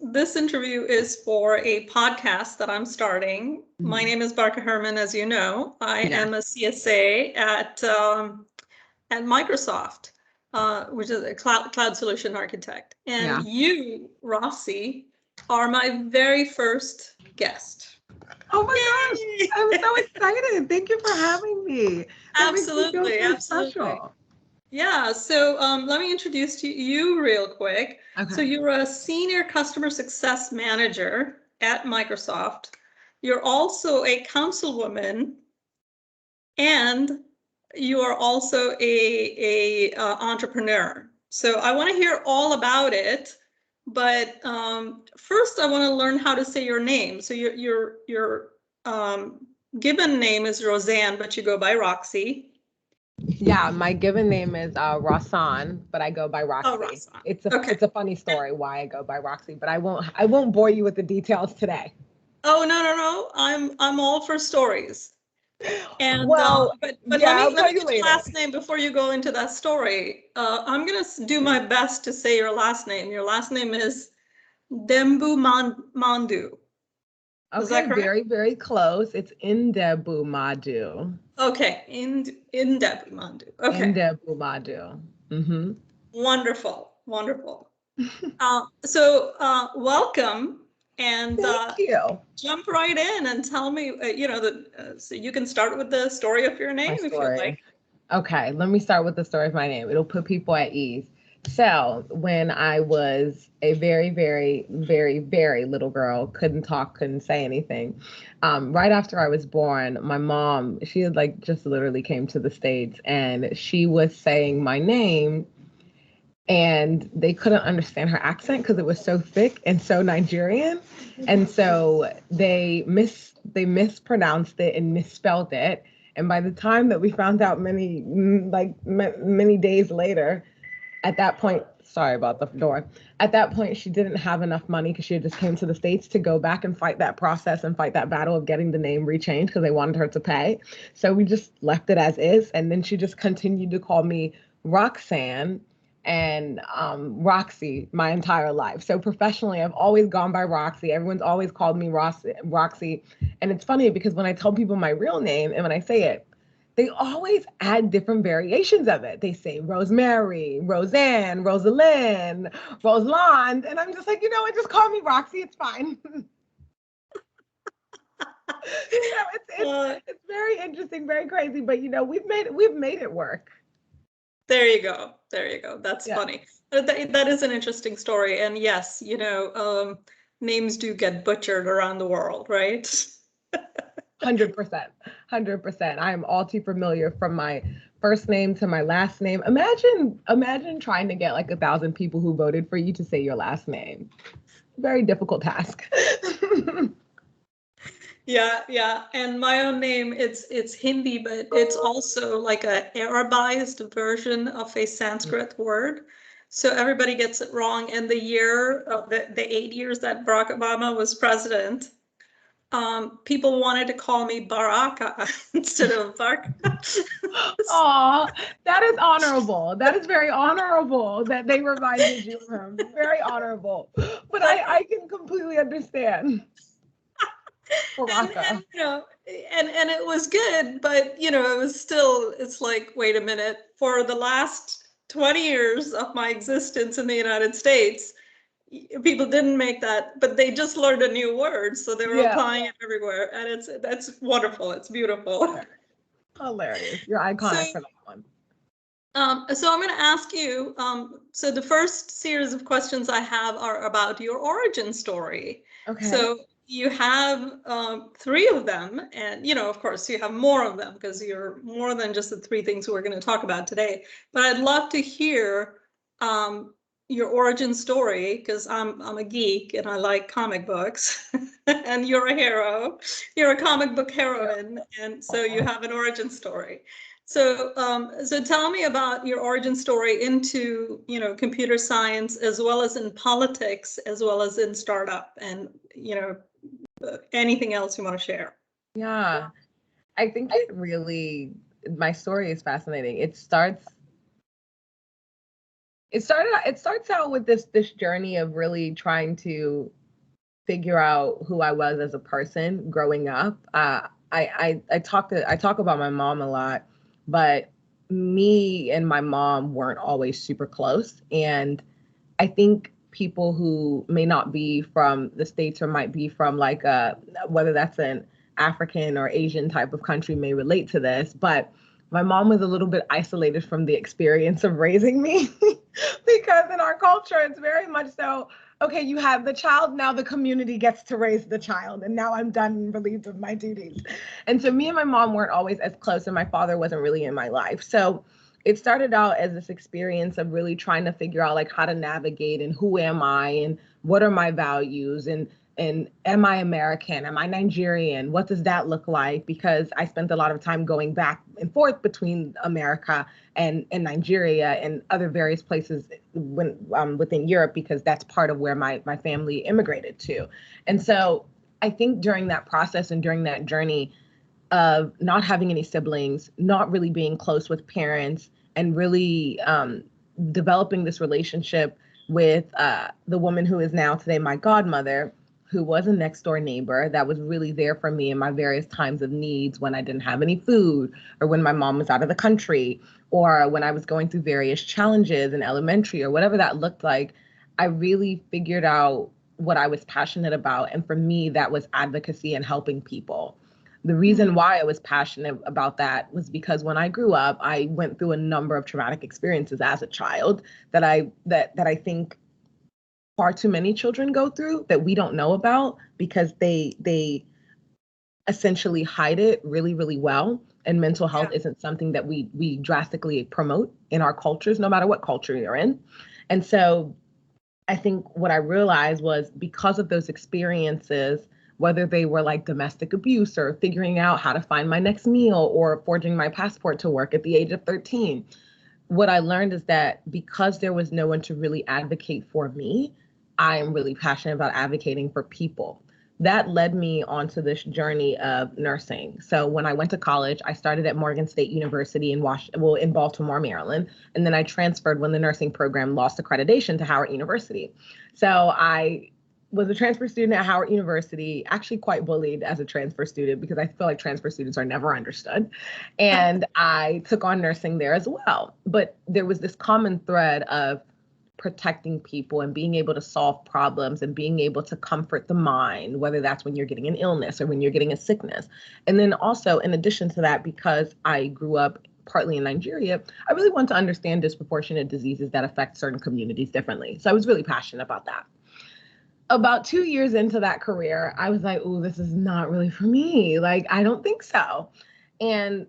this interview is for a podcast that I'm starting. My name is Barka Herman, as you know. I am a CSA at Microsoft, which is a cloud solution architect. And you, Roxy, are my very first guest. Oh my gosh, I'm so excited. Thank you for having me. Absolutely, absolutely. Special. Yeah, so let me introduce you real quick. Okay. So you're a senior customer success manager at Microsoft. You're also a councilwoman, and you are also a entrepreneur. So I want to hear all about it, but first I want to learn how to say your name. So your given name is Roseanne, but you go by Roxy. Yeah, my given name is Roxanne, but I go by Roxy. Oh, Roxanne. It's a funny story why I go by Roxy, but I won't bore you with the details today. Oh no! I'm all for stories. And but yeah, let me get your last name before you go into that story. I'm gonna do my best to say your last name. Your last name is Ndebumadu. Okay, very, very close. It's Ndebumadu. Okay, Ndebumadu. Okay. Ndebumadu. Mm-hmm. Wonderful. So welcome, and thank you. Jump right in and tell me, so you can start with the story of your name if you like. Okay, let me start with the story of my name. It'll put people at ease. So when I was a very, very, very, very little girl, couldn't talk, couldn't say anything. Right after I was born, my mom, she had just literally came to the States, and she was saying my name, and they couldn't understand her accent because it was so thick and so Nigerian. And so they mispronounced it and misspelled it. And by the time that we found out many days later, at that point, sorry about the door. At that point, she didn't have enough money because she had just came to the States to go back and fight that process and fight that battle of getting the name rechanged because they wanted her to pay. So we just left it as is. And then she just continued to call me Roxanne and Roxy my entire life. So professionally, I've always gone by Roxy. Everyone's always called me Roxy. And it's funny because when I tell people my real name and when I say it, they always add different variations of it. They say Rosemary, Roseanne, Rosalind, Rosalind. And I'm just like, just call me Roxy. It's fine. It's very interesting, very crazy, but we've made it work. There you go. That's funny. That is an interesting story. And yes, names do get butchered around the world, right? 100%. I am all too familiar from my first name to my last name. Imagine trying to get 1,000 people who voted for you to say your last name. Very difficult task. Yeah. And my own name, it's Hindi, but it's also like a Arabized version of a Sanskrit word. So everybody gets it wrong. And the year of the 8 years that Barack Obama was president, people wanted to call me Baraka instead of Barka. Aw, that is honorable. That is very honorable that they reminded you of him. Very honorable. But I can completely understand. And it was good, but it was still, it's like, wait a minute, for the last 20 years of my existence in the United States, people didn't make that, but they just learned a new word, so they were applying it everywhere, and that's wonderful. It's beautiful. Hilarious. You're iconic for that one. So I'm going to ask you, so the first series of questions I have are about your origin story. Okay. So you have 3 of them, and of course you have more of them because you're more than just the 3 things we're going to talk about today. But I'd love to hear your origin story, because I'm a geek and I like comic books, and you're a hero. You're a comic book heroine, and so you have an origin story. So tell me about your origin story into computer science, as well as in politics, as well as in startup, and anything else you want to share. Yeah, I think my story is fascinating. It starts It starts out with this journey of really trying to figure out who I was as a person growing up. I talk about my mom a lot, but me and my mom weren't always super close. And I think people who may not be from the States or might be from like whether that's an African or Asian type of country may relate to this, but my mom was a little bit isolated from the experience of raising me because in our culture, it's very much so, okay, you have the child, now the community gets to raise the child, and now I'm done and relieved of my duties. And so me and my mom weren't always as close, and my father wasn't really in my life. So it started out as this experience of really trying to figure out like how to navigate and who am I and what are my values and am I American? Am I Nigerian? What does that look like? Because I spent a lot of time going back and forth between America and Nigeria and other various places within Europe, because that's part of where my family immigrated to. And so I think during that process and during that journey of not having any siblings, not really being close with parents, and really developing this relationship with the woman who is now today my godmother, who was a next door neighbor that was really there for me in my various times of needs when I didn't have any food, or when my mom was out of the country, or when I was going through various challenges in elementary or whatever that looked like. I really figured out what I was passionate about. And for me, that was advocacy and helping people. The reason why I was passionate about that was because when I grew up, I went through a number of traumatic experiences as a child that I think far too many children go through that we don't know about, because they essentially hide it really, really well. And mental health isn't something that we drastically promote in our cultures, no matter what culture you're in. And so I think what I realized was, because of those experiences, whether they were like domestic abuse or figuring out how to find my next meal or forging my passport to work at the age of 13, what I learned is that because there was no one to really advocate for me, I am really passionate about advocating for people. That led me onto this journey of nursing. So when I went to college, I started at Morgan State University in Baltimore, Maryland, and then I transferred when the nursing program lost accreditation to Howard University. So I was a transfer student at Howard University, actually quite bullied as a transfer student because I feel like transfer students are never understood. And I took on nursing there as well. But there was this common thread of protecting people and being able to solve problems and being able to comfort the mind, whether that's when you're getting an illness or when you're getting a sickness. And then also, in addition to that, because I grew up partly in Nigeria, I really want to understand disproportionate diseases that affect certain communities differently. So I was really passionate about that. About 2 years into that career, I was like, "Ooh, this is not really for me. Like, I don't think so." And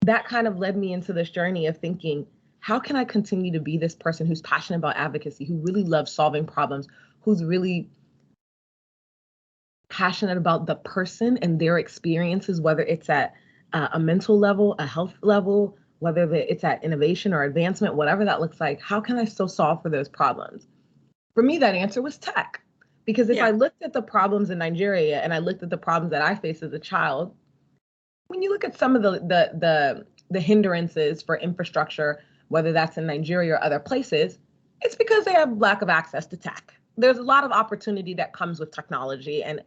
that kind of led me into this journey of thinking, how can I continue to be this person who's passionate about advocacy, who really loves solving problems, who's really passionate about the person and their experiences, whether it's at a mental level, a health level, whether it's at innovation or advancement, whatever that looks like. How can I still solve for those problems? For me, that answer was tech. Because if I looked at the problems in Nigeria and I looked at the problems that I faced as a child, when you look at some of the hindrances for infrastructure, whether that's in Nigeria or other places, it's because they have lack of access to tech. There's a lot of opportunity that comes with technology, and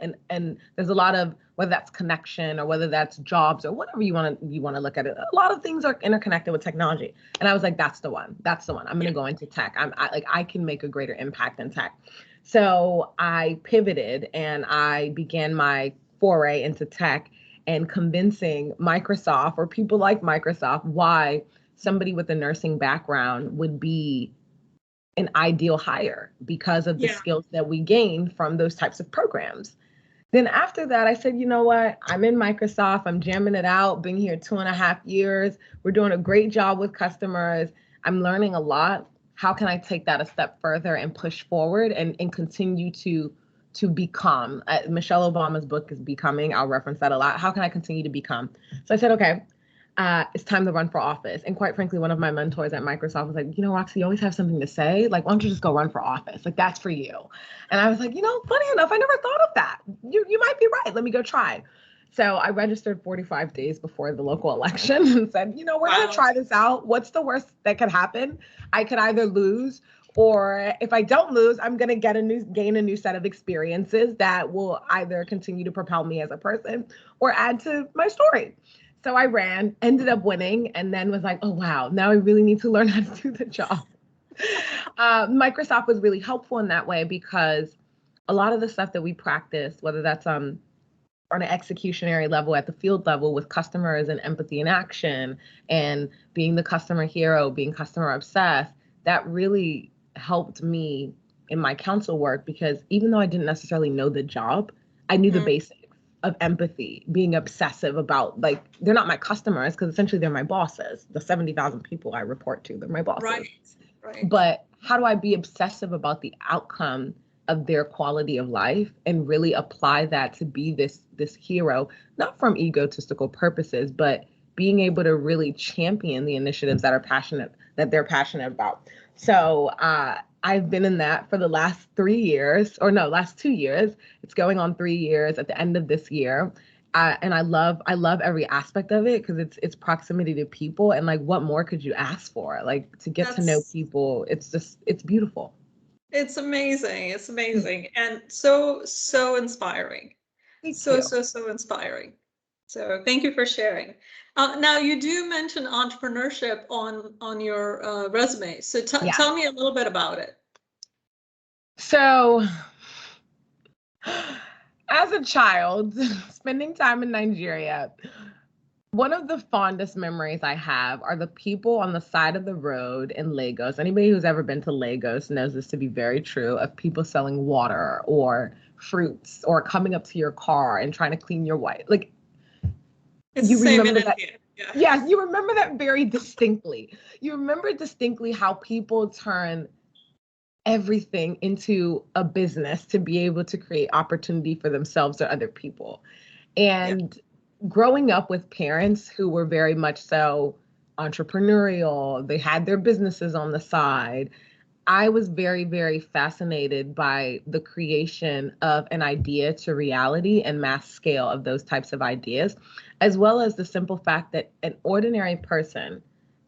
there's a lot of, whether that's connection or whether that's jobs or whatever you want to look at it. A lot of things are interconnected with technology. And I was like, that's the one. I'm going to go into tech. I can make a greater impact in tech. So I pivoted and I began my foray into tech and convincing Microsoft or people like Microsoft why somebody with a nursing background would be an ideal hire because of the skills that we gain from those types of programs. Then after that, I said, you know what? I'm in Microsoft. I'm jamming it out. Been here 2.5 years. We're doing a great job with customers. I'm learning a lot. How can I take that a step further and push forward and continue to become? Michelle Obama's book is Becoming. I'll reference that a lot. How can I continue to become? So I said, okay, it's time to run for office. And quite frankly, one of my mentors at Microsoft was like, you know, Roxy, you always have something to say. Like, why don't you just go run for office? Like, that's for you. And I was like, you know, funny enough, I never thought of that. You might be right. Let me go try. So I registered 45 days before the local election and said, you know, we're going to Wow. try this out. What's the worst that could happen? I could either lose, or if I don't lose, I'm going to gain a new set of experiences that will either continue to propel me as a person or add to my story. So I ran, ended up winning, and then was like, oh, wow, now I really need to learn how to do the job. Microsoft was really helpful in that way, because a lot of the stuff that we practice, whether that's on an executionary level, at the field level, with customers and empathy in action and being the customer hero, being customer obsessed, that really helped me in my council work, because even though I didn't necessarily know the job, I knew the basics of empathy, being obsessive about, like, they're not my customers because essentially they're my bosses. The 70,000 people I report to, they're my bosses. Right. But how do I be obsessive about the outcome of their quality of life and really apply that to be this hero, not from egotistical purposes, but being able to really champion the initiatives that they're passionate about. So I've been in that for the last 3 years, or no, last 2 years. It's going on 3 years at the end of this year. And I love every aspect of it, because it's proximity to people, and like, what more could you ask for? Like, to get to know people, it's beautiful. It's amazing. It's amazing. And so inspiring. So inspiring. So thank you for sharing. Now, you do mention entrepreneurship on your resume. So tell me a little bit about it. So, as a child, spending time in Nigeria, one of the fondest memories I have are the people on the side of the road in Lagos. Anybody who's ever been to Lagos knows this to be very true, of people selling water or fruits or coming up to your car and trying to clean your white. Like, it's you the same remember in that. India. Yeah. Yes, you remember that very distinctly. You remember distinctly how people turn everything into a business to be able to create opportunity for themselves or other people. And growing up with parents who were very much so entrepreneurial, they had their businesses on the side, I was very, very fascinated by the creation of an idea to reality and mass scale of those types of ideas, as well as the simple fact that an ordinary person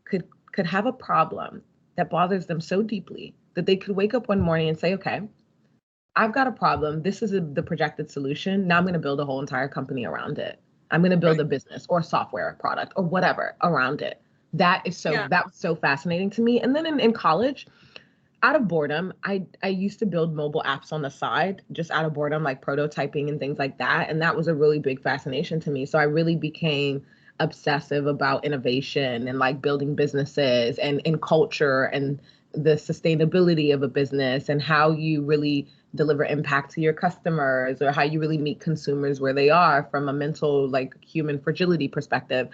could have a problem that bothers them so deeply that they could wake up one morning and say, okay, I've got a problem. This is the projected solution. Now I'm going to build a whole entire company around it. I'm going to build a business or a software product or whatever around it. That was so fascinating to me. And then in college, out of boredom, I used to build mobile apps on the side, just out of boredom, like prototyping and things like that. And that was a really big fascination to me. So I really became obsessive about innovation and like building businesses and culture and the sustainability of a business and how you really deliver impact to your customers, or how you really meet consumers where they are from a mental, like, human fragility perspective.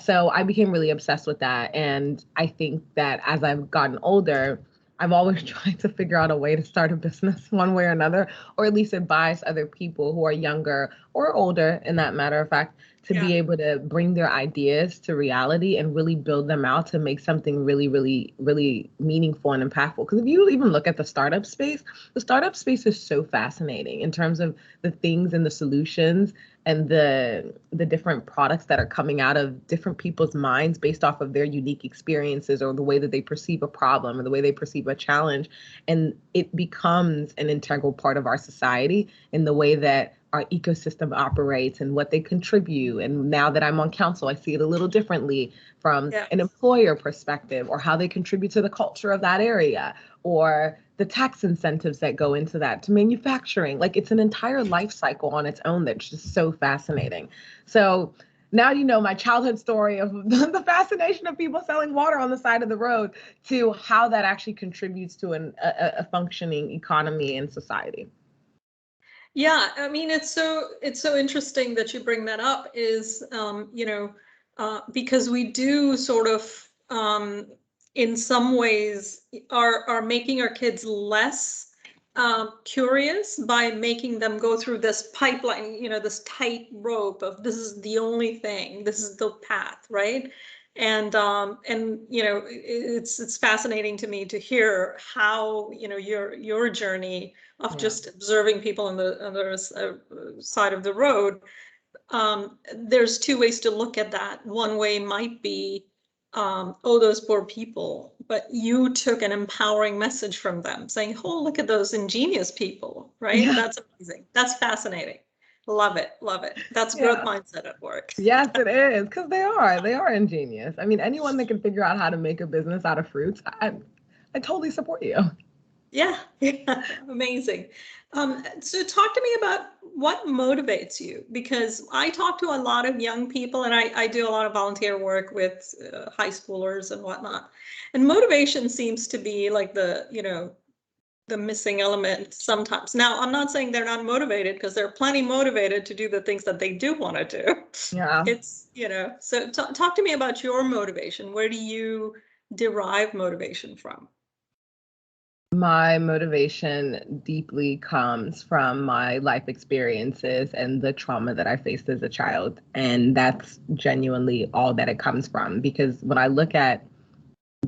So I became really obsessed with that. And I think that as I've gotten older, I've always tried to figure out a way to start a business one way or another, or at least advise other people who are younger or older, in that matter of fact, to be able to bring their ideas to reality and really build them out to make something really, really, really meaningful and impactful. Because if you even look at the startup space is so fascinating in terms of the things and the solutions and the different products that are coming out of different people's minds based off of their unique experiences or the way that they perceive a problem or the way they perceive a challenge. And it becomes an integral part of our society in the way that our ecosystem operates and what they contribute. And now that I'm on council, I see it a little differently from an employer perspective, or how they contribute to the culture of that area, or the tax incentives that go into that, to manufacturing. Like, it's an entire life cycle on its own that's just so fascinating. So now you know my childhood story of the fascination of people selling water on the side of the road to how that actually contributes to a functioning economy and society. Yeah, I mean, it's so interesting that you bring that up, is because we do sort of in some ways are making our kids less curious by making them go through this pipeline, this tight rope of this is the only thing, this is the path, right? And it's fascinating to me to hear how your journey of just observing people on the other side of the road there's two ways to look at that. One way might be, oh, those poor people, but you took an empowering message from them saying, oh, look at those ingenious people, right? Yeah. That's amazing. That's fascinating. Love it. Love it. That's Yeah. growth mindset at work. Yes, it is, because they are ingenious. I mean, anyone that can figure out how to make a business out of fruits, I totally support you. Yeah, yeah, amazing. So talk to me about what motivates you, because I talk to a lot of young people, and I do a lot of volunteer work with high schoolers and whatnot. And motivation seems to be like the missing element sometimes. Now, I'm not saying they're not motivated, because they're plenty motivated to do the things that they do want to do. Yeah. It's, so talk to me about your motivation. Where do you derive motivation from? My motivation deeply comes from my life experiences and the trauma that I faced as a child. And that's genuinely all that it comes from. Because when I look at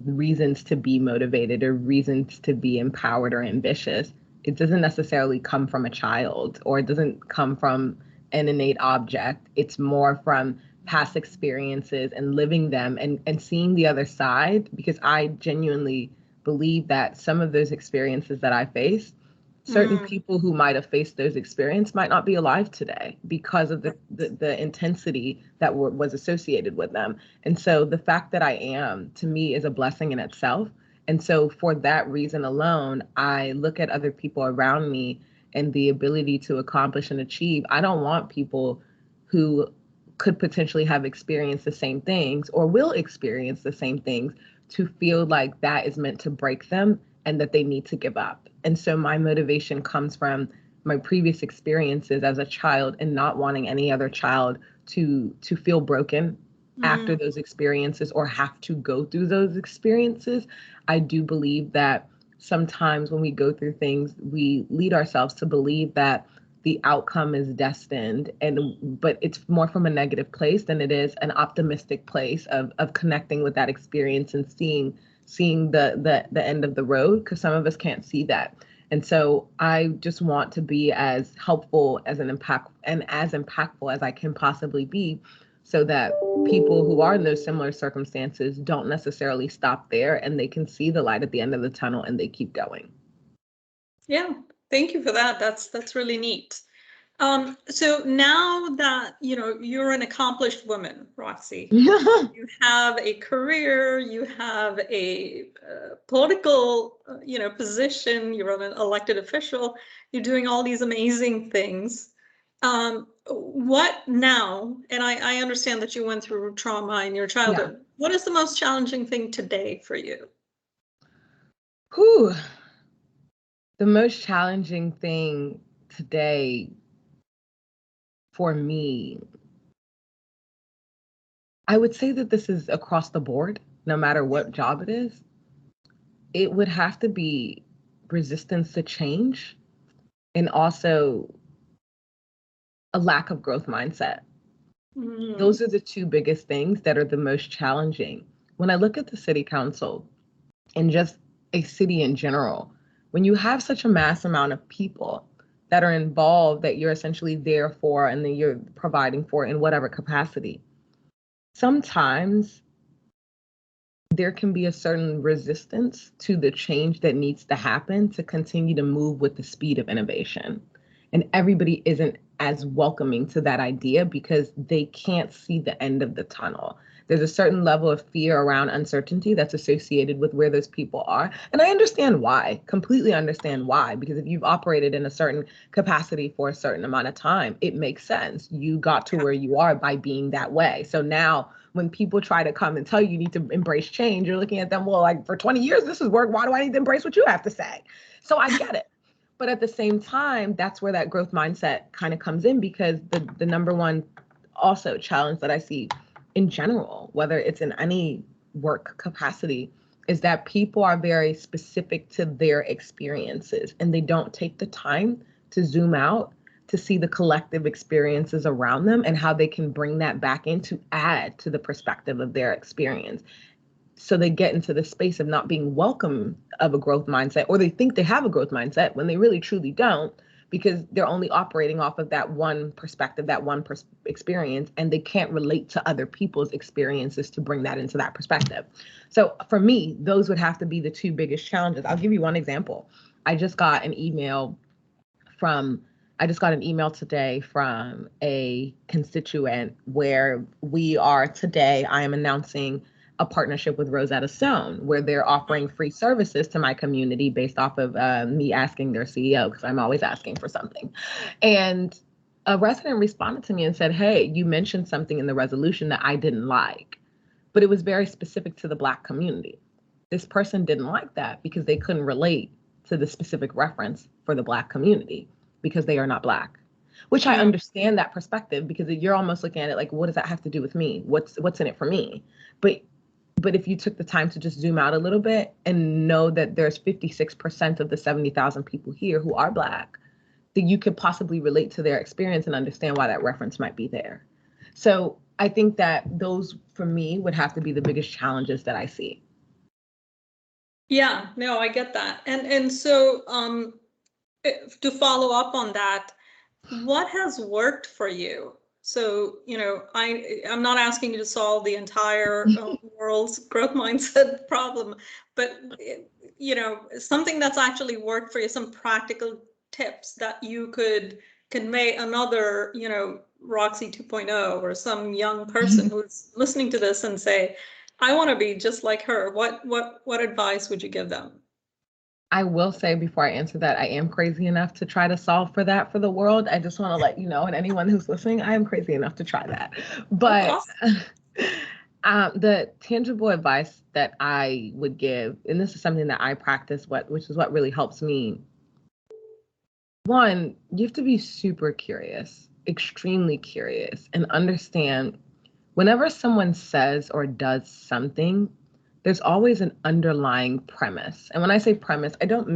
reasons to be motivated or reasons to be empowered or ambitious, it doesn't necessarily come from a child, or it doesn't come from an innate object. It's more from past experiences and living them and seeing the other side, because I genuinely believe that some of those experiences that I faced, certain people who might have faced those experiences might not be alive today because of the intensity that was associated with them. And so the fact that I am, to me, is a blessing in itself. And so for that reason alone, I look at other people around me and the ability to accomplish and achieve. I don't want people who could potentially have experienced the same things or will experience the same things to feel like that is meant to break them and that they need to give up. And so my motivation comes from my previous experiences as a child and not wanting any other child to feel broken after those experiences or have to go through those experiences. I do believe that sometimes when we go through things, we lead ourselves to believe that the outcome is destined, but it's more from a negative place than it is an optimistic place of connecting with that experience and seeing the end of the road, because some of us can't see that. And so I just want to be as helpful as as impactful as I can possibly be, so that people who are in those similar circumstances don't necessarily stop there, and they can see the light at the end of the tunnel and they keep going. Yeah, thank you for that. That's really neat. So now that you're an accomplished woman, Roxy, you have a career, you have a political position, you're an elected official, you're doing all these amazing things. What now? And I understand that you went through trauma in your childhood. Yeah. What is the most challenging thing today for you? Whew. The most challenging thing today for me, I would say that this is across the board, no matter what job it is. It would have to be resistance to change, and also a lack of growth mindset. Those are the two biggest things that are the most challenging. When I look at the city council and just a city in general, when you have such a mass amount of people that are involved, that you're essentially there for and then you're providing for in whatever capacity, sometimes there can be a certain resistance to the change that needs to happen to continue to move with the speed of innovation. And everybody isn't as welcoming to that idea because they can't see the end of the tunnel. There's a certain level of fear around uncertainty that's associated with where those people are. And I understand why, completely understand why, because if you've operated in a certain capacity for a certain amount of time, it makes sense. You got to where you are by being that way. So now when people try to come and tell you need to embrace change, you're looking at them, well, like for 20 years, this has worked. Why do I need to embrace what you have to say? So I get it. But at the same time, that's where that growth mindset kind of comes in, because the number one also challenge that I see in general, whether it's in any work capacity, is that people are very specific to their experiences and they don't take the time to zoom out to see the collective experiences around them and how they can bring that back in to add to the perspective of their experience. So they get into the space of not being welcome of a growth mindset, or they think they have a growth mindset when they really truly don't, because they're only operating off of that one perspective, that one experience, and they can't relate to other people's experiences to bring that into that perspective. So for me, those would have to be the two biggest challenges. I'll give you one example. I just got an email today from a constituent where I am announcing a partnership with Rosetta Stone, where they're offering free services to my community based off of me asking their CEO, because I'm always asking for something. And a resident responded to me and said, hey, you mentioned something in the resolution that I didn't like, but it was very specific to the Black community. This person didn't like that because they couldn't relate to the specific reference for the Black community because they are not Black, which I understand that perspective, because you're almost looking at it like, what does that have to do with me? What's in it for me? But if you took the time to just zoom out a little bit and know that there's 56% of the 70,000 people here who are Black, that you could possibly relate to their experience and understand why that reference might be there. So I think that those, for me, would have to be the biggest challenges that I see. Yeah, no, I get that. And so to follow up on that, what has worked for you? So, I'm not asking you to solve the entire world's growth mindset problem, but, something that's actually worked for you, some practical tips that you could convey another, Roxy 2.0 or some young person who's listening to this and say, I want to be just like her. What advice would you give them? I will say before I answer that, I am crazy enough to try to solve for that for the world. I just want to let you know, and anyone who's listening, I am crazy enough to try that. But the tangible advice that I would give, and this is something that I practice, which is what really helps me. One, you have to be super curious, extremely curious, and understand whenever someone says or does something, there's always an underlying premise. And when I say premise, I don't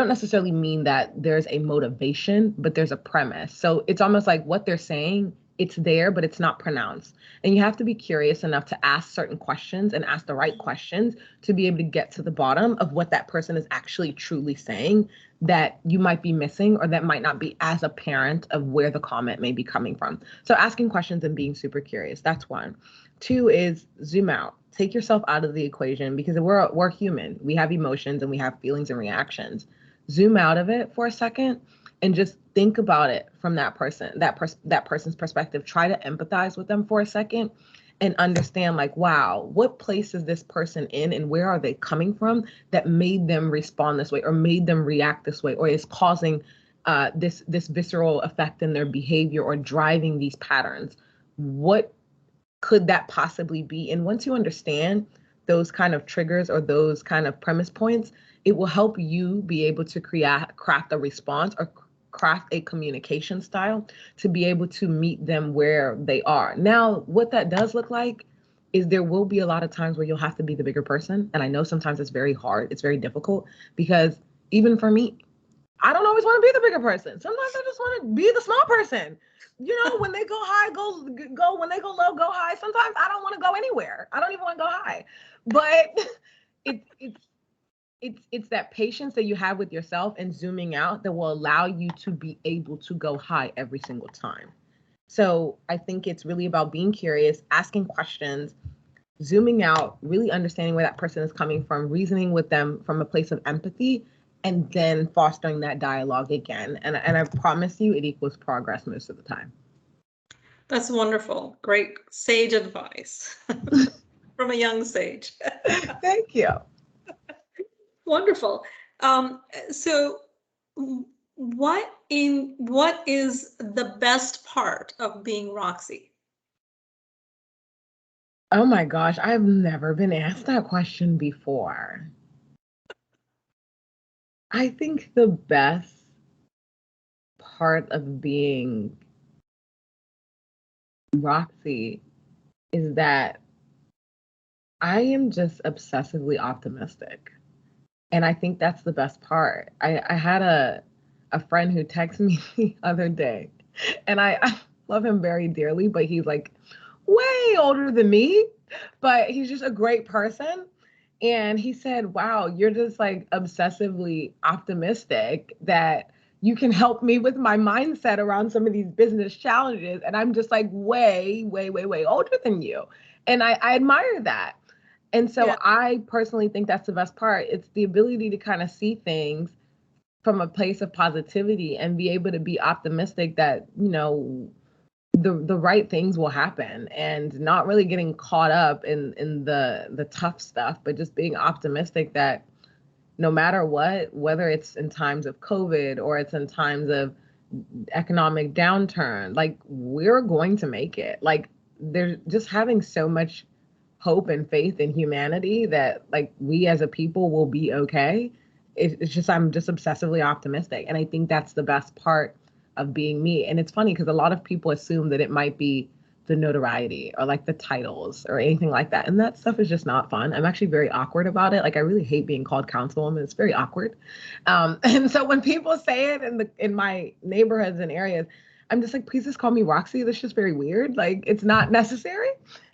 necessarily mean that there's a motivation, but there's a premise. So it's almost like what they're saying, it's there, but it's not pronounced. And you have to be curious enough to ask certain questions and ask the right questions to be able to get to the bottom of what that person is actually truly saying that you might be missing, or that might not be as apparent of where the comment may be coming from. So asking questions and being super curious, that's one. Two is zoom out. Take yourself out of the equation, because we're human. We have emotions and we have feelings and reactions. Zoom out of it for a second and just think about it from that person's perspective. Try to empathize with them for a second and understand, like, wow, what place is this person in and where are they coming from that made them respond this way or made them react this way, or is causing this visceral effect in their behavior or driving these patterns? What could that possibly be? And once you understand those kind of triggers or those kind of premise points, it will help you be able to craft a response or craft a communication style to be able to meet them where they are. Now, what that does look like is there will be a lot of times where you'll have to be the bigger person. And I know sometimes it's very hard. It's very difficult, because even for me, I don't always want to be the bigger person. Sometimes I just want to be the small person. When they go high, go. When they go low, go high. Sometimes I don't want to go anywhere. I don't even want to go high. But it's that patience that you have with yourself and zooming out that will allow you to be able to go high every single time. So I think it's really about being curious, asking questions, zooming out, really understanding where that person is coming from, reasoning with them from a place of empathy, and then fostering that dialogue again. And I promise you, it equals progress most of the time. That's wonderful. Great sage advice from a young sage. Thank you. Wonderful. So what is the best part of being Roxy? Oh my gosh, I've never been asked that question before. I think the best part of being Roxy is that I am just obsessively optimistic. And I think that's the best part. I had a friend who texted me the other day, and I love him very dearly, but he's like way older than me, but he's just a great person. And he said, wow, you're just like obsessively optimistic that you can help me with my mindset around some of these business challenges. And I'm just like way, way, way, way older than you. And I admire that. And so Yeah. I personally think that's the best part. It's the ability to kind of see things from a place of positivity and be able to be optimistic that, you know, the right things will happen, and not really getting caught up in the tough stuff, but just being optimistic that no matter what, whether it's in times of COVID or it's in times of economic downturn, like we're going to make it. Like there's just having so much hope and faith in humanity that like we as a people will be okay. It's just, I'm just obsessively optimistic. And I think that's the best part of being me. And it's funny because a lot of people assume that it might be the notoriety or like the titles or anything like that. And that stuff is just not fun. I'm actually very awkward about it. Like I really hate being called councilwoman. It's very awkward. And so when people say it in my neighborhoods and areas, I'm just like, please just call me Roxy. That's just very weird. Like it's not necessary.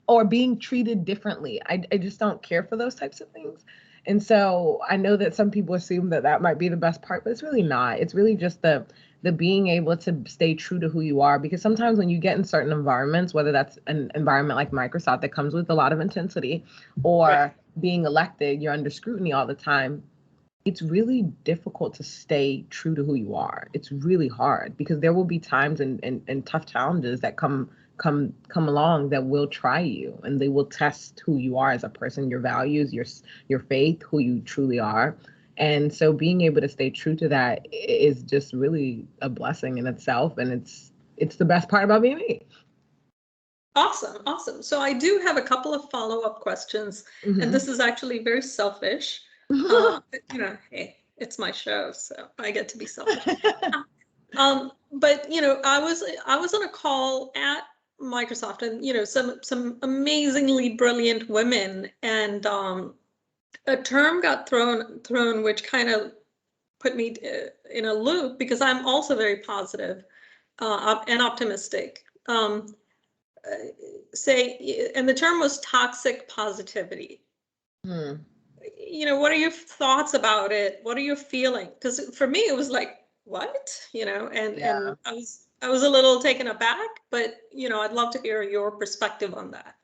Or being treated differently. I just don't care for those types of things. And so I know that some people assume that that might be the best part, but it's really not. It's really just the being able to stay true to who you are. Because sometimes when you get in certain environments, whether that's an environment like Microsoft that comes with a lot of intensity, or Right. being elected, you're under scrutiny all the time. It's really difficult to stay true to who you are. It's really hard because there will be times and tough challenges that come along that will try you, and they will test who you are as a person, your values, your faith, who you truly are. And so being able to stay true to that is just really a blessing in itself, and it's the best part about being me. Awesome, awesome. So I do have a couple of follow-up questions, and this is actually very selfish. You know, hey, it's my show, so I get to be selfish. But you know, I was on a call at Microsoft, and you know, some amazingly brilliant women, and a term got thrown, which kind of put me in a loop because I'm also very positive and optimistic. And the term was toxic positivity. You know, what are your thoughts about it? What are you feeling? Because for me, it was like, what? You know, and I was a little taken aback, but you know, I'd love to hear your perspective on that.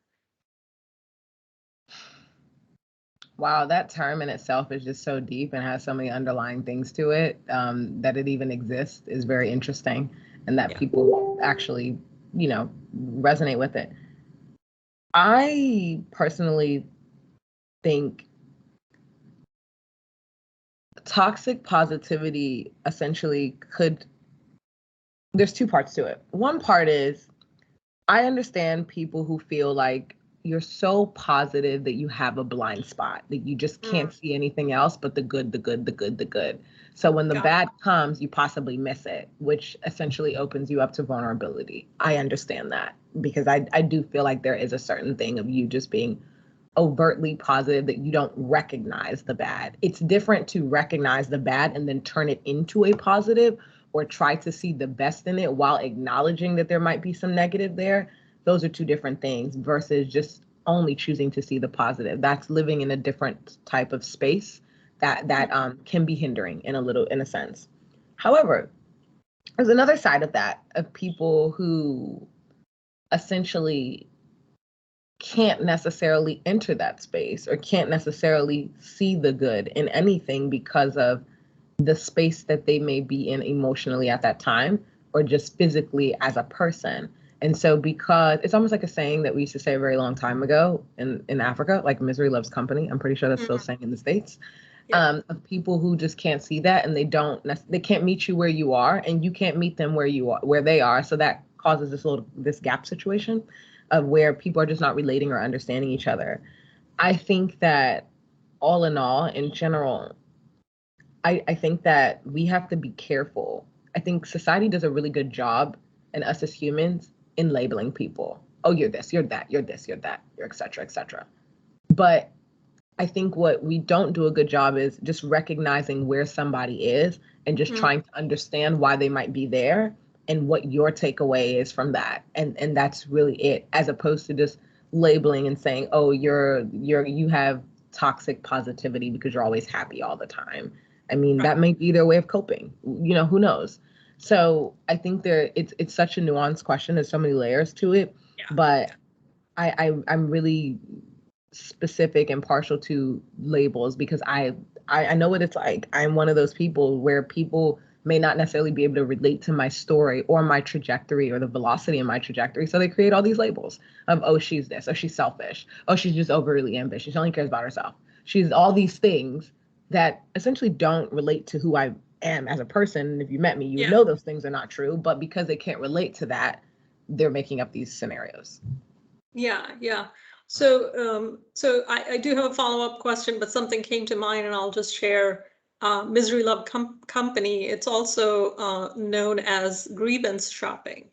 Wow, that term in itself is just so deep and has so many underlying things to it, that it even exists is very interesting, and that people actually, you know, resonate with it. I personally think toxic positivity essentially there's two parts to it. One part is I understand people who feel like you're so positive that you have a blind spot, that you just can't see anything else but the good, the good, the good, the good. So when the bad comes, you possibly miss it, which essentially opens you up to vulnerability. I understand that because I do feel like there is a certain thing of you just being overtly positive that you don't recognize the bad. It's different to recognize the bad and then turn it into a positive, or try to see the best in it while acknowledging that there might be some negative there. Those are two different things versus just only choosing to see the positive. That's living in a different type of space that can be hindering in a sense. However, there's another side of that, of people who essentially can't necessarily enter that space or can't necessarily see the good in anything because of the space that they may be in emotionally at that time, or just physically as a person. And so because it's almost like a saying that we used to say a very long time ago in Africa, like misery loves company. I'm pretty sure that's still saying in the States. Of people who just can't see that, and they can't meet you where you are, and you can't meet them where they are. So that causes this gap situation of where people are just not relating or understanding each other. I think that all in all, in general, I think that we have to be careful. I think society does a really good job, and us as humans, in labeling people. Oh, you're this, you're that, you're this, you're that, you're et cetera, et cetera. But I think what we don't do a good job is just recognizing where somebody is and just trying to understand why they might be there and what your takeaway is from that. And that's really it, as opposed to just labeling and saying, oh, you have toxic positivity because you're always happy all the time. I mean, that may be their way of coping. Who knows? So I think it's such a nuanced question. There's so many layers to it, but I'm really specific and partial to labels because I know what it's like. I'm one of those people where people may not necessarily be able to relate to my story or my trajectory or the velocity in my trajectory. So they create all these labels of, oh, she's this, oh, she's selfish, oh, she's just overly ambitious, she only cares about herself. She's all these things that essentially don't relate to who I am as a person. And if you met me, you would know those things are not true, but because they can't relate to that, they're making up these scenarios. Yeah. So I do have a follow-up question, but something came to mind and I'll just share. Misery Love Company, it's also known as grievance shopping.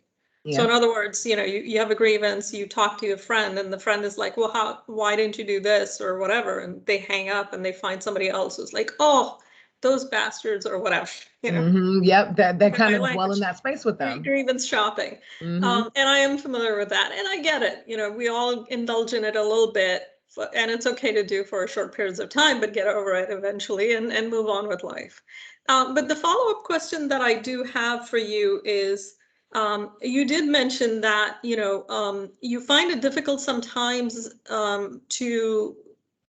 So in other words, you have a grievance, you talk to your friend and the friend is like, well, why didn't you do this or whatever? And they hang up and they find somebody else who's like, oh, those bastards or whatever. Yep, that kind of dwell in that space with them. Grievance shopping. And I am familiar with that and I get it. We all indulge in it a little bit. And it's okay to do for short periods of time, but get over it eventually and move on with life. But the follow-up question that I do have for you is, you did mention that, you find it difficult sometimes to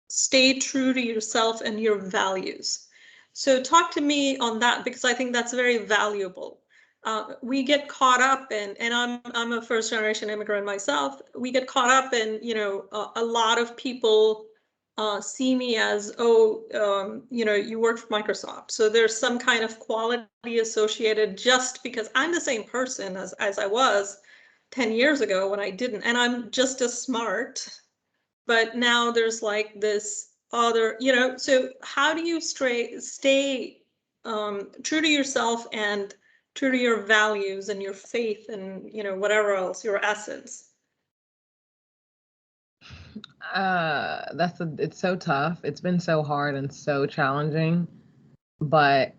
stay true to yourself and your values. So talk to me on that, because I think that's very valuable. We get caught up in, and I'm a first generation immigrant myself. We get caught up in, a lot of people see me as, you work for Microsoft. So there's some kind of quality associated just because I'm the same person as I was 10 years ago when I didn't, and I'm just as smart. But now there's like this other, so how do you stay true to yourself and true to your values and your faith and whatever else, your essence? It's so tough. It's been so hard and so challenging, but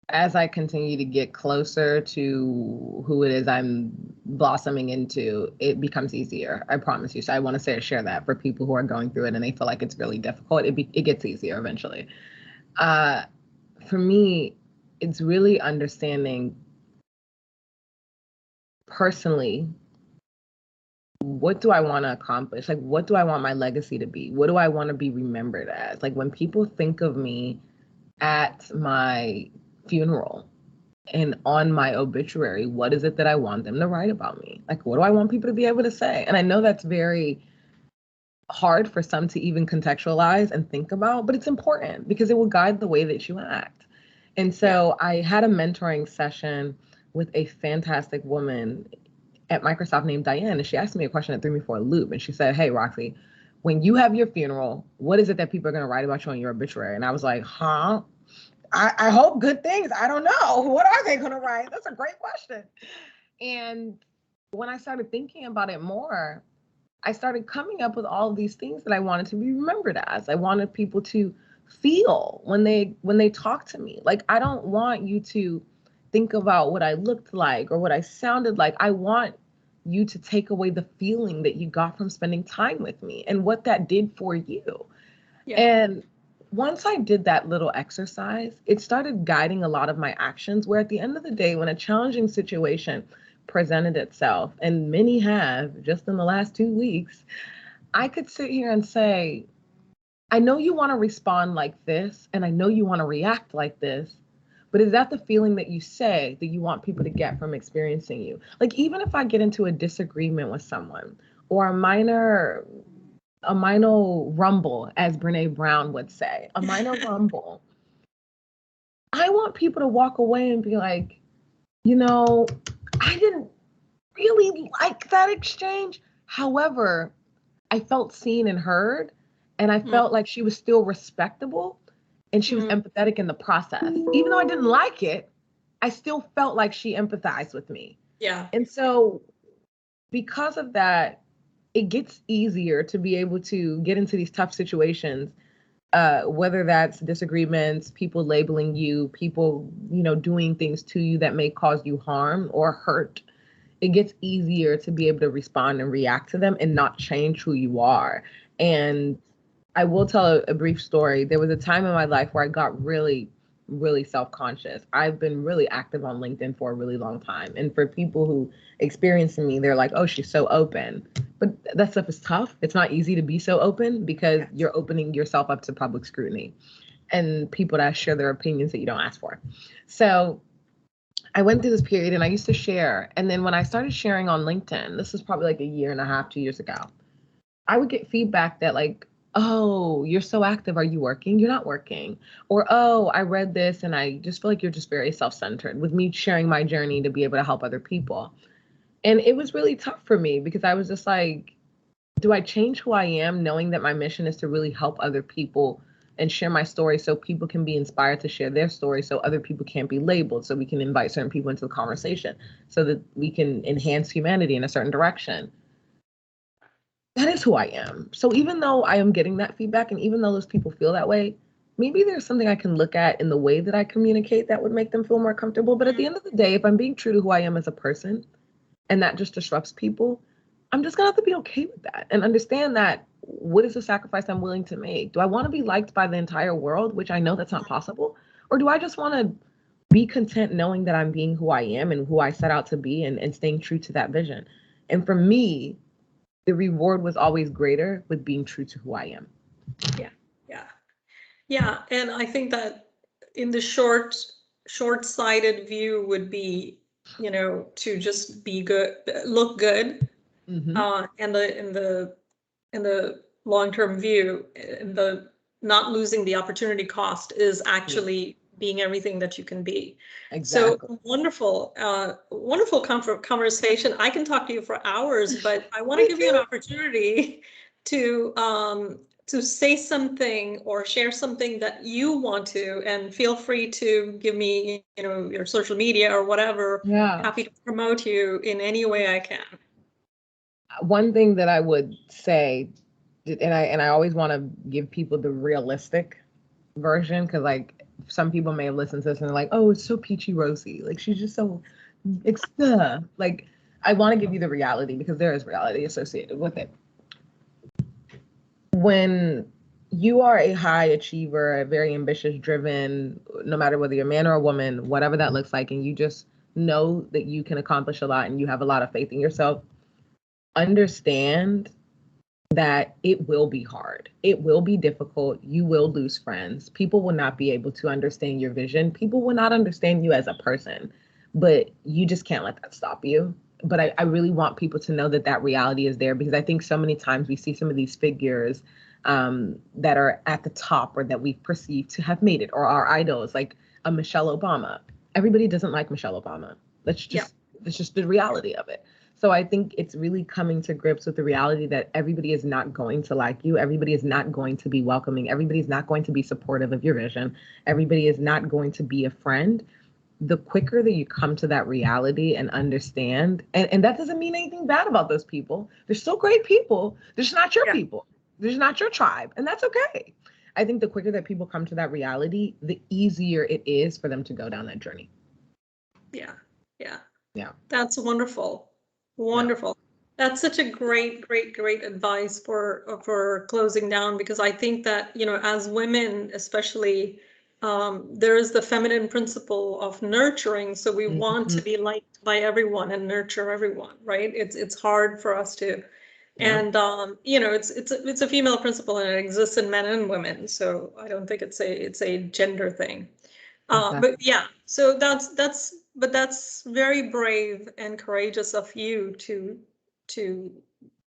as I continue to get closer to who it is I'm blossoming into, it becomes easier. I promise you. So I want to share that for people who are going through it and they feel like it's really difficult. It gets easier eventually. For me, it's really understanding personally, what do I want to accomplish? Like, what do I want my legacy to be? What do I want to be remembered as? Like, when people think of me at my funeral and on my obituary, what is it that I want them to write about me? Like, what do I want people to be able to say? And I know that's very hard for some to even contextualize and think about, but it's important because it will guide the way that you act. And so I had a mentoring session with a fantastic woman at Microsoft named Diane, and she asked me a question that threw me for a loop. And she said, hey, Roxy, when you have your funeral, what is it that people are going to write about you on your obituary? And I was like, huh? I hope good things. I don't know. What are they going to write? That's a great question. And when I started thinking about it more, I started coming up with all of these things that I wanted to be remembered as. I wanted people to feel when they talk to me. Like, I don't want you to think about what I looked like or what I sounded like. I want you to take away the feeling that you got from spending time with me and what that did for you. And once I did that little exercise, it started guiding a lot of my actions, where at the end of the day, when a challenging situation presented itself, and many have just in the last 2 weeks, I could sit here and say, I know you want to respond like this, and I know you want to react like this, but is that the feeling that you say that you want people to get from experiencing you? Like, even if I get into a disagreement with someone or a minor rumble, as Brene Brown would say, a minor rumble, I want people to walk away and be like, I didn't really like that exchange. However, I felt seen and heard, and I felt like she was still respectable and she was empathetic in the process. Even though I didn't like it, I still felt like she empathized with me. Yeah. And so because of that, it gets easier to be able to get into these tough situations, whether that's disagreements, people labeling you, people, doing things to you that may cause you harm or hurt. It gets easier to be able to respond and react to them and not change who you are. And I will tell a brief story. There was a time in my life where I got really, really self-conscious. I've been really active on LinkedIn for a really long time. And for people who experience me, they're like, oh, she's so open. But that stuff is tough. It's not easy to be so open because you're opening yourself up to public scrutiny and people that share their opinions that you don't ask for. So I went through this period and I used to share. And then when I started sharing on LinkedIn, this was probably like a year and a half, 2 years ago, I would get feedback that like, oh, you're so active. Are you working? You're not working. Or, oh, I read this and I just feel like you're just very self-centered with me sharing my journey to be able to help other people. And it was really tough for me because I was just like, do I change who I am knowing that my mission is to really help other people and share my story so people can be inspired to share their story so other people can't be labeled, so we can invite certain people into the conversation so that we can enhance humanity in a certain direction? That is who I am. So even though I am getting that feedback and even though those people feel that way, maybe there's something I can look at in the way that I communicate that would make them feel more comfortable. But at the end of the day, if I'm being true to who I am as a person and that just disrupts people, I'm just gonna have to be okay with that and understand that what is the sacrifice I'm willing to make? Do I want to be liked by the entire world, which I know that's not possible? Or do I just want to be content knowing that I'm being who I am and who I set out to be and staying true to that vision? And for me, the reward was always greater with being true to who I am. Yeah, yeah, yeah. And I think that in the short-sighted view would be, to just be good, look good, and in the long-term view, in the not losing the opportunity cost is actually being everything that you can be. Exactly. So wonderful, wonderful conversation. I can talk to you for hours, but I want to give you an opportunity to say something or share something that you want to, and feel free to give me, your social media or whatever. Yeah. Happy to promote you in any way I can. One thing that I would say, and I always want to give people the realistic version, because like some people may have listened to this and they're like, oh, it's so peachy rosy, like she's just so like, I want to give you the reality because there is reality associated with it. When you are a high achiever, a very ambitious, driven, no matter whether you're a man or a woman, whatever that looks like, and you just know that you can accomplish a lot and you have a lot of faith in yourself, understand that it will be hard. It will be difficult. You will lose friends. People will not be able to understand your vision. People will not understand you as a person, but you just can't let that stop you. But I really want people to know that that reality is there, because I think so many times we see some of these figures that are at the top or that we perceive to have made it, or our idols, like a Michelle Obama. Everybody doesn't like Michelle Obama. That's just the reality of it. So I think it's really coming to grips with the reality that everybody is not going to like you. Everybody is not going to be welcoming. Everybody is not going to be supportive of your vision. Everybody is not going to be a friend. The quicker that you come to that reality and understand, and that doesn't mean anything bad about those people. They're still great people. They're just not your people. They're just not your tribe. And that's okay. I think the quicker that people come to that reality, the easier it is for them to go down that journey. Yeah. Yeah. Yeah. That's wonderful. Wonderful. Yeah. That's such a great advice for closing down, because I think that, as women, especially, there is the feminine principle of nurturing. So we want to be liked by everyone and nurture everyone, right? It's hard for us to, and it's a female principle, and it exists in men and women. So I don't think it's a gender thing. But yeah, so that's very brave and courageous of you to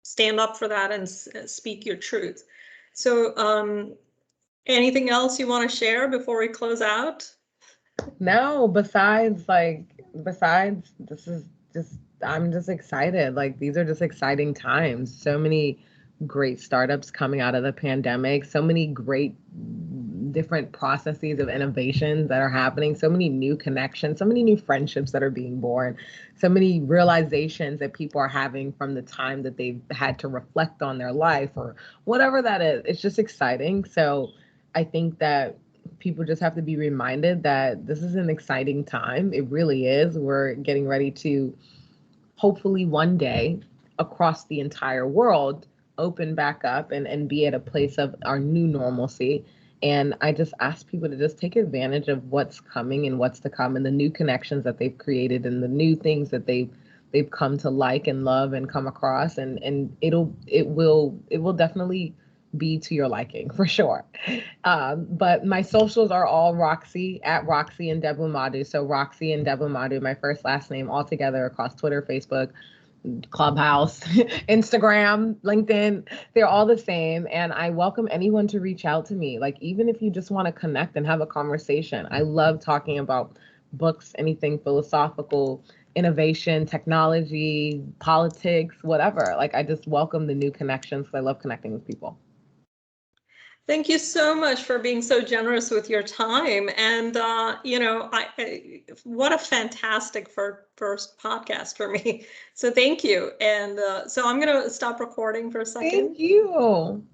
stand up for that and speak your truth. So anything else you want to share before we close out? No, besides this is just, I'm just excited. Like, these are just exciting times. So many great startups coming out of the pandemic, so many great different processes of innovation that are happening, so many new connections, so many new friendships that are being born, so many realizations that people are having from the time that they've had to reflect on their life or whatever that is. It's just exciting. So I think that people just have to be reminded that this is an exciting time. It really is. We're getting ready to hopefully one day across the entire world open back up and be at a place of our new normalcy. And I just ask people to just take advantage of what's coming and what's to come, and the new connections that they've created and the new things that they've come to like and love and come across, and it will definitely be to your liking for sure. But my socials are all Roxy, at Roxy Ndebumadu. So Roxy Ndebumadu, my first last name, all together across Twitter, Facebook, Clubhouse, Instagram, LinkedIn. They're all the same. And I welcome anyone to reach out to me. Like, even if you just want to connect and have a conversation. I love talking about books, anything philosophical, innovation, technology, politics, whatever. Like, I just welcome the new connections. I love connecting with people. Thank you so much for being so generous with your time. And, what a fantastic first podcast for me. So thank you. And so I'm going to stop recording for a second. Thank you.